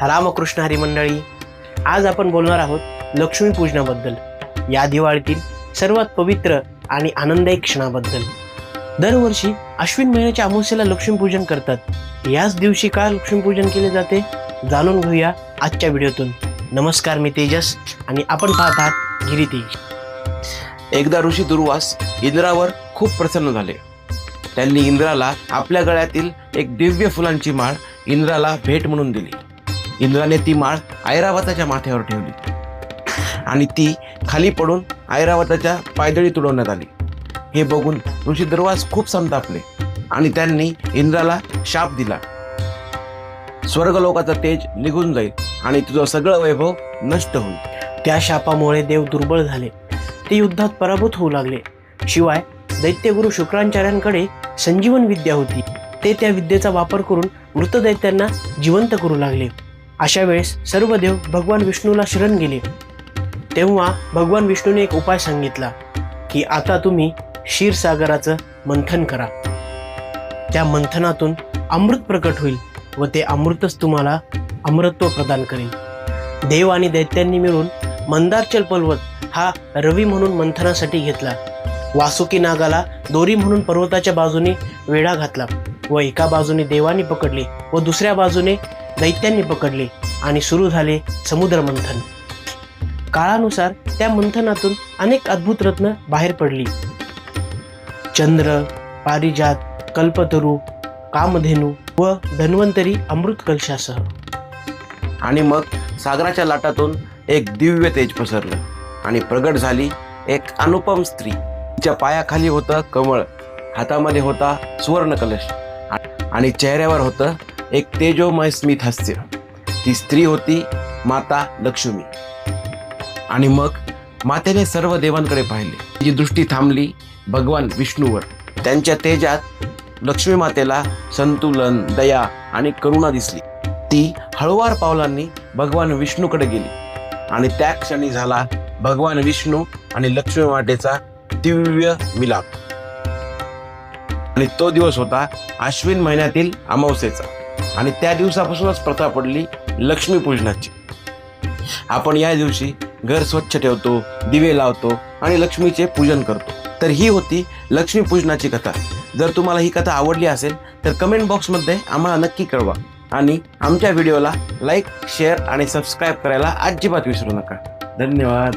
रामकृष्ण हरी मंडळी, आज आपण बोलणार आहोत लक्ष्मीपूजनाबद्दल, या दिवाळीतील सर्वात पवित्र आणि आनंददायी क्षणाबद्दल। दरवर्षी अश्विन महिन्याच्या अमावस्येला लक्ष्मीपूजन करतात। याच दिवशी का लक्ष्मीपूजन केले जाते जाणून घेऊया आजच्या व्हिडिओतून। नमस्कार, मी तेजस आणि आपण पाहत आहात गिरी तेज। एकदा ऋषी दुर्वास इंद्रावर खूप प्रसन्न झाले। त्यांनी इंद्राला आपल्या गळ्यातील एक दिव्य फुलांची माळ इंद्राला भेट म्हणून दिली। इंद्राने ती माळ ऐरावताच्या माथ्यावर ठेवली आणि ती खाली पडून ऐरावताच्या पायदळी तुडवण्यात आली। हे बघून ऋषी दुर्वास खूप संतापले आणि त्यांनी इंद्राला शाप दिला, स्वर्गलोकाचा तेज निघून जाईल आणि तुझं सगळं वैभव नष्ट होईल। त्या शापामुळे देव दुर्बळ झाले, ते युद्धात पराभूत होऊ लागले। शिवाय दैत्यगुरु शुक्राचार्यांकडे संजीवन विद्या होती, ते त्या विद्येचा वापर करून मृत दैत्यांना जिवंत करू लागले। अशा वेळेस सर्व देव भगवान विष्णूला शरण गेले। तेव्हा भगवान विष्णूने एक उपाय सांगितला की आता तुम्ही क्षीरसागराचं मंथन करा। त्या मंथनातून अमृत प्रकट होईल व ते अमृतच तुम्हाला अमरत्व प्रदान करेल। देव आणि दैत्यांनी मिळून मंदारचल पर्वत हा रवी म्हणून मंथनासाठी घेतला। वासुकी नागाला दोरी म्हणून पर्वताच्या बाजूने वेढा घातला व एका बाजूने देवांनी पकडले व दुसऱ्या बाजूने दैत्यांनी पकडले आणि सुरू झाले समुद्र मंथन। काळानुसार त्या मंथनातून अनेक अद्भुत रत्न बाहेर पडली। चंद्र, पारिजात, कल्पतरू, कामधेनू व धन्वंतरी अमृत कलशासह। आणि मग सागराच्या लाटातून एक दिव्य तेज पसरलं आणि प्रगट झाली एक अनुपम स्त्री। तिच्या पायाखाली होतं कमळ, हातामध्ये होता सुवर्ण कलश आणि चेहऱ्यावर होतं एक तेजोमय स्मित हास्य। ती स्त्री होती माता लक्ष्मी। आणि मग मातेने सर्व देवांकडे पाहिले। तिची दृष्टी थांबली भगवान विष्णूवर। त्यांच्या तेजात लक्ष्मी मातेला संतुलन, दया आणि करुणा दिसली। ती हळुवार पावलांनी भगवान विष्णूकडे गेली आणि त्या क्षणी झाला भगवान विष्णू आणि लक्ष्मी मातेचा दिव्य मिलाप। आणि तो दिवस होता अश्विन महिन्यातील अमावस्येचा आणि त्या दिवसापासूनच प्रथा पडली लक्ष्मीपूजनाची। आपण या दिवशी घर स्वच्छ ठेवतो, दिवे लावतो आणि लक्ष्मीचे पूजन करतो। तर ही होती लक्ष्मीपूजनाची कथा। जर तुम्हाला ही कथा आवडली असेल तर कमेंट बॉक्समध्ये आम्हाला नक्की कळवा आणि आमच्या व्हिडिओला लाईक, शेअर आणि सबस्क्राईब करायला अजिबात विसरू नका। धन्यवाद।